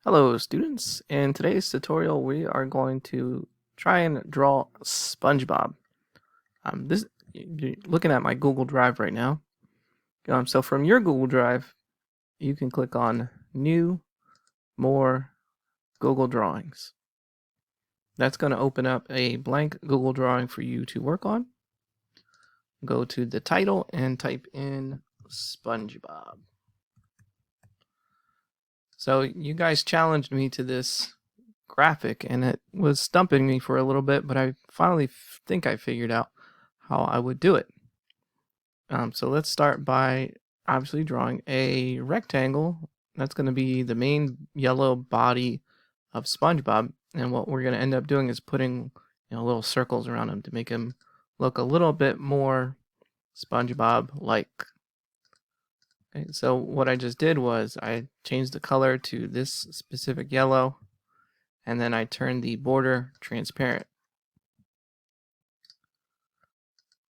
Hello students, in today's tutorial we are going to try and draw SpongeBob. You're looking at my Google Drive right now. So from your Google Drive, you can click on New, More, Google Drawings. That's going to open up a blank Google drawing for you to work on. Go to the title and type in SpongeBob. So you guys challenged me to this graphic and it was stumping me for a little bit, but I finally think I figured out how I would do it. So let's start by obviously drawing a rectangle. That's going to be the main yellow body of SpongeBob, and what we're going to end up doing is putting little circles around him to make him look a little bit more SpongeBob-like. Okay, so what I just did was I changed the color to this specific yellow, and then I turned the border transparent.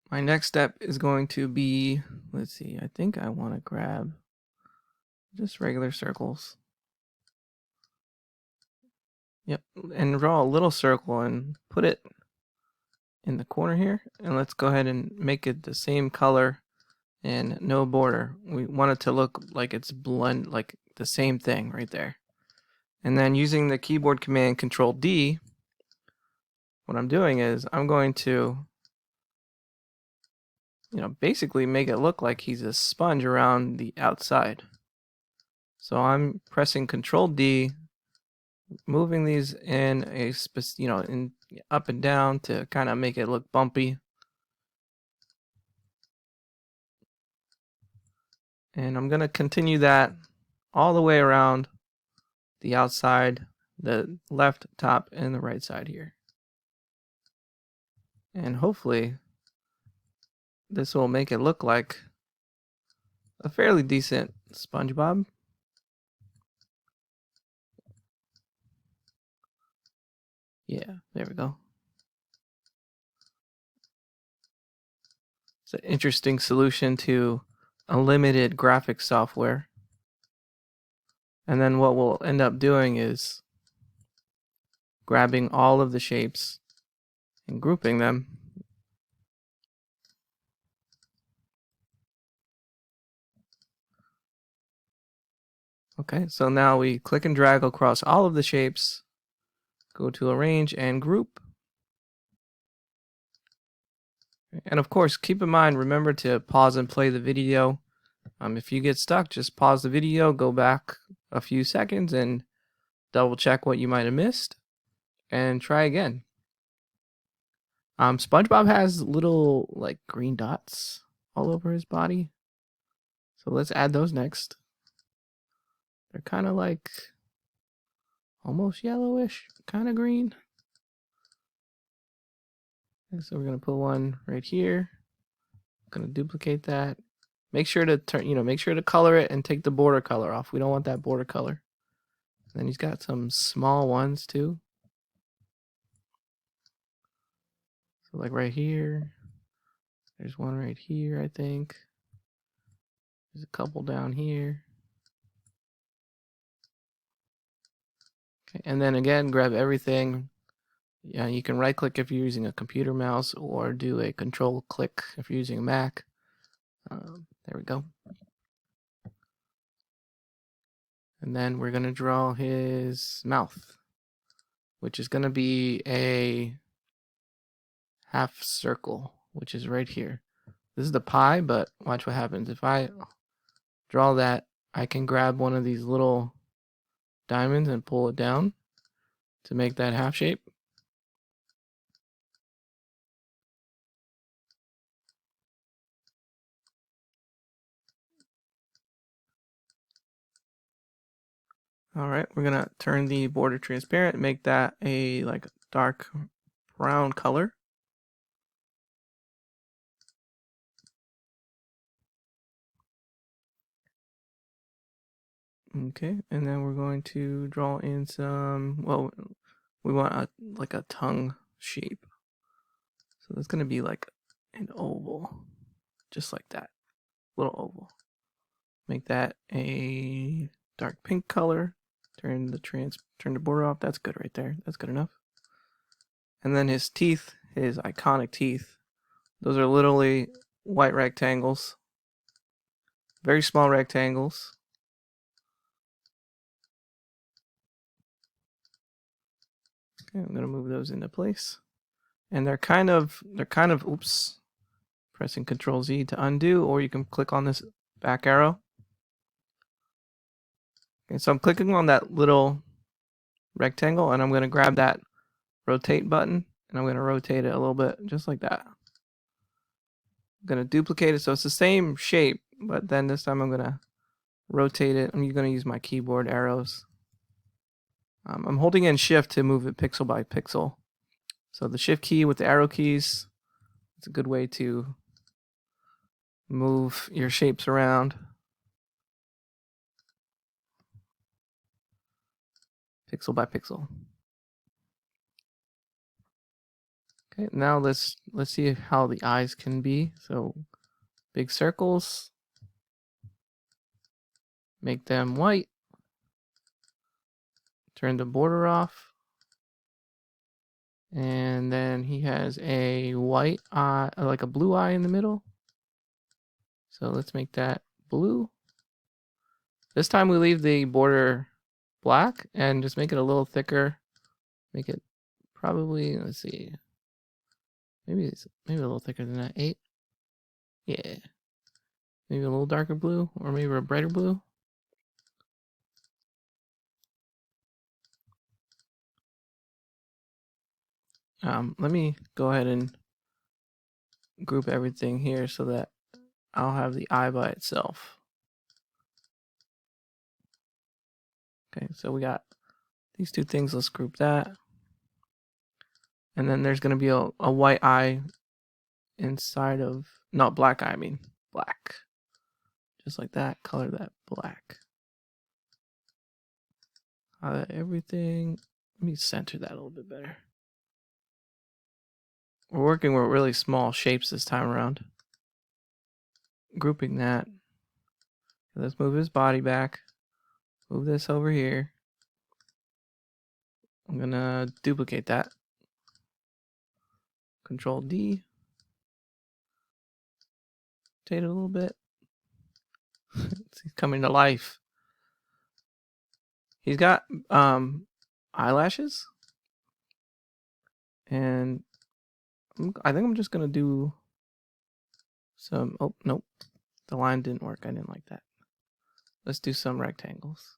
My next step is going to be, let's see, I think I want to grab just regular circles. Yep, and draw a little circle and put it in the corner here. And let's go ahead and make it the same color and no border. We want it to look like it's blend, like the same thing right there. And then using the keyboard command Control D, what I'm doing is I'm going to basically make it look like he's a sponge around the outside. So I'm pressing Control D, moving these in a in up and down to kind of make it look bumpy. And I'm going to continue that all the way around the outside, the left, top, and the right side here. And hopefully this will make it look like a fairly decent SpongeBob. Yeah, there we go. It's an interesting solution to unlimited graphics software. And then what we'll end up doing is grabbing all of the shapes and grouping them. Okay, so now we click and drag across all of the shapes, go to Arrange and Group. And of course, keep in mind, remember to pause and play the video. If you get stuck, just pause the video, go back a few seconds and double check what you might have missed and try again. SpongeBob has little like green dots all over his body. So let's add those next. They're kind of like almost yellowish, kind of green. Okay, so we're going to put one right here. I'm going to duplicate that. Make sure to make sure to color it and take the border color off. We don't want that border color. And then he's got some small ones too. So like right here. There's one right here, I think. There's a couple down here. Okay, and then again, grab everything. Yeah, you can right click if you're using a computer mouse or do a control click if you're using a Mac. There we go. And then we're going to draw his mouth, which is going to be a half circle, which is right here. This is the pie, but watch what happens. If I draw that, I can grab one of these little diamonds and pull it down to make that half shape. All right, we're gonna turn the border transparent, make that a like dark brown color. Okay, and then we're going to draw in some, well, we want like a tongue shape. So that's gonna be like an oval, just like that, little oval. Make that a dark pink color. Turn the border off. That's good right there. That's good enough. And then his teeth, his iconic teeth, those are literally white rectangles. Very small rectangles. Okay, I'm gonna move those into place. And they're kind of oops. Pressing Control Z to undo, or you can click on this back arrow. Okay, so I'm clicking on that little rectangle and I'm gonna grab that rotate button and I'm gonna rotate it a little bit, just like that. I'm gonna duplicate it so it's the same shape, but then this time I'm gonna rotate it. I'm gonna use my keyboard arrows. I'm holding in Shift to move it pixel by pixel. So the Shift key with the arrow keys, it's a good way to move your shapes around. Pixel by pixel. Okay, now let's see how the eyes can be. So big circles, make them white, turn the border off, and then he has a white eye, like a blue eye in the middle. So let's make that blue. This time we leave the border black and just make it a little thicker. Make it probably, let's see, maybe a little thicker than that. 8. Yeah. Maybe a little darker blue, or maybe a brighter blue. Let me go ahead and group everything here so that I'll have the eye by itself. Okay, so we got these two things. Let's group that. And then there's going to be a white eye inside of, not black eye, I mean black. Just like that, color that black. Everything, let me center that a little bit better. We're working with really small shapes this time around. Grouping that. Let's move his body back. Move this over here. I'm gonna duplicate that. Control D. Rotate it a little bit. He's coming to life. He's got eyelashes. And I think I'm just gonna do some, oh nope. The line didn't work. I didn't like that. Let's do some rectangles.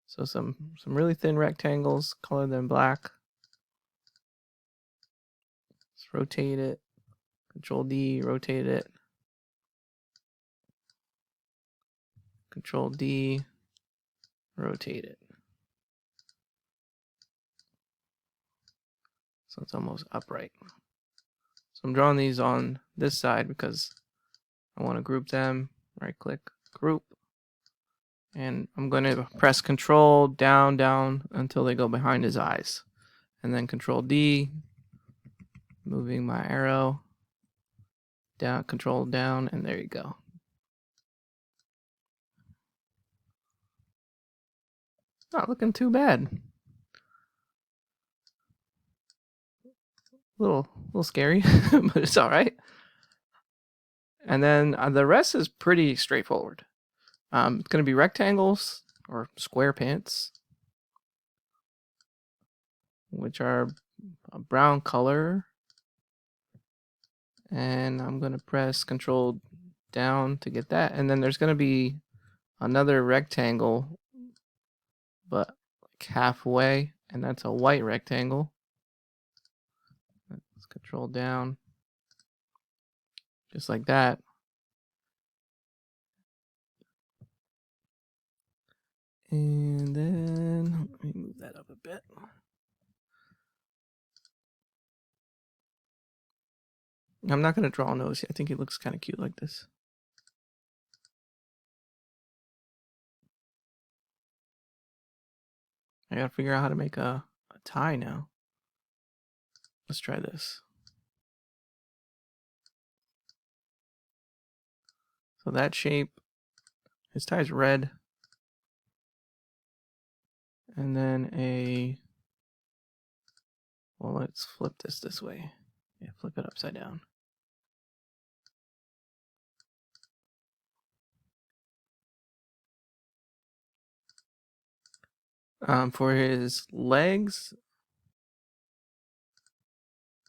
So some really thin rectangles, color them black. Let's rotate it. Control D, rotate it. Control D, rotate it. So it's almost upright. So I'm drawing these on this side because I want to group them. Right click, group. And I'm going to press Control down, down until they go behind his eyes. And then Control D, moving my arrow down, Control down, and there you go. Not looking too bad. A little scary, but it's all right. And then the rest is pretty straightforward. It's going to be rectangles or square pants, which are a brown color. And I'm going to press Control down to get that. And then there's going to be another rectangle, but like halfway, and that's a white rectangle. Let's Control down, just like that. And then let me move that up a bit. I'm not going to draw a nose yet. I think he looks kind of cute like this. I got to figure out how to make a tie now. Let's try this. So that shape, his tie is red. and then well, let's flip this way. Yeah, flip it upside down. For his legs,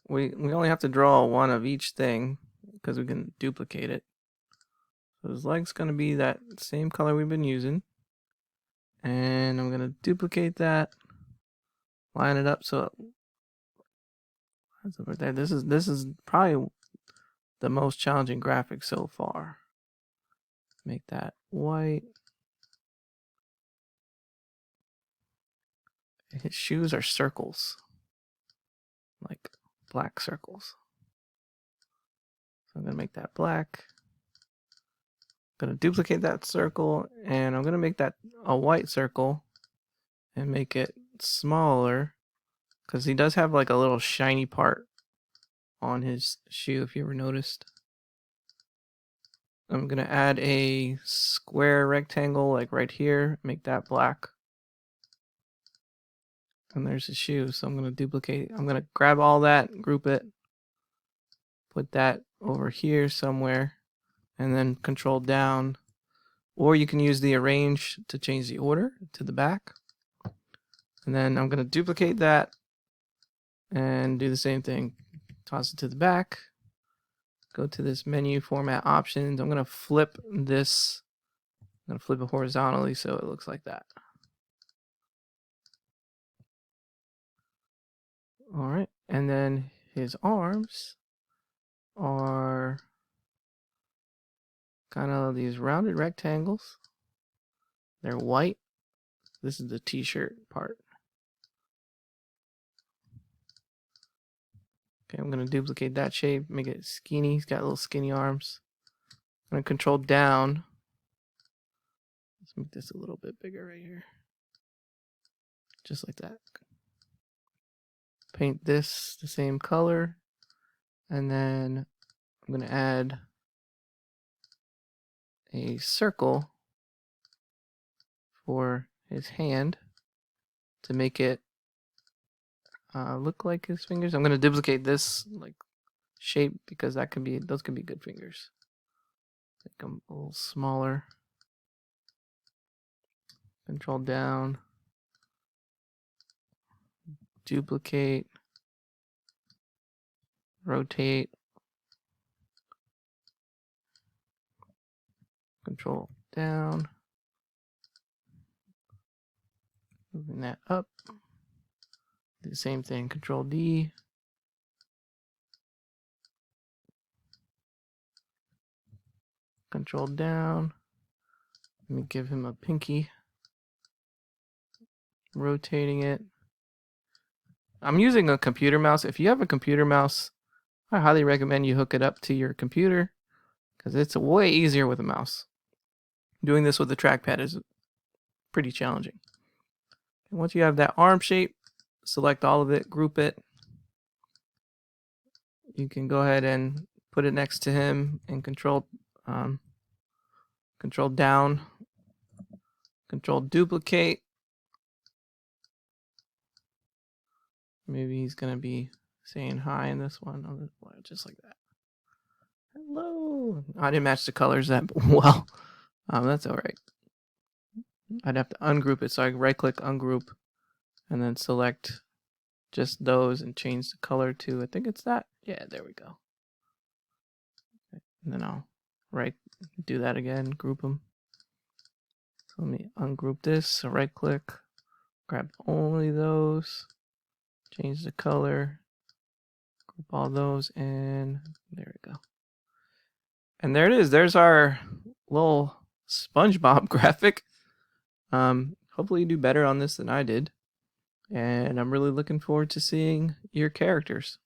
we only have to draw one of each thing because we can duplicate it. So his leg's going to be that same color we've been using. And I'm going to duplicate that, line it up so it lines up right there. This is probably the most challenging graphic so far. Make that white. His shoes are circles, like black circles. So I'm going to make that black. I'm going to duplicate that circle, and I'm going to make that a white circle and make it smaller because he does have like a little shiny part on his shoe, if you ever noticed. I'm going to add a square rectangle like right here, make that black. And there's his shoe. So I'm going to duplicate. I'm going to grab all that, group it, put that over here somewhere, and then control down. Or you can use the arrange to change the order to the back. And then I'm going to duplicate that and do the same thing. Toss it to the back. Go to this menu, format options. I'm going to flip this. I'm going to flip it horizontally so it looks like that. All right. And then his arms are kind of these rounded rectangles. They're white. This is the t-shirt part. Okay, I'm going to duplicate that shape, make it skinny. He's got little skinny arms. I'm going to control down. Let's make this a little bit bigger right here. Just like that. Paint this the same color. And then I'm going to add a circle for his hand to make it look like his fingers. I'm going to duplicate this like shape because those can be good fingers. Make them a little smaller. Control down. Duplicate. Rotate. Control down. Moving that up. Do the same thing. Control D. Control down. Let me give him a pinky. Rotating it. I'm using a computer mouse. If you have a computer mouse, I highly recommend you hook it up to your computer because it's way easier with a mouse. Doing this with the trackpad is pretty challenging. And once you have that arm shape, select all of it, group it. You can go ahead and put it next to him and control down, control duplicate. Maybe he's gonna be saying hi in this one, just like that. Hello. I didn't match the colors that well. That's all right. I'd have to ungroup it, so I right click ungroup and then select just those and change the color to, I think it's that. Yeah, there we go. And then I'll do that again, group them. So let me ungroup this, so right click, grab only those, change the color, group all those, and there we go. And there it is. There's our little Spongebob graphic. Hopefully you do better on this than I did. And I'm really looking forward to seeing your characters.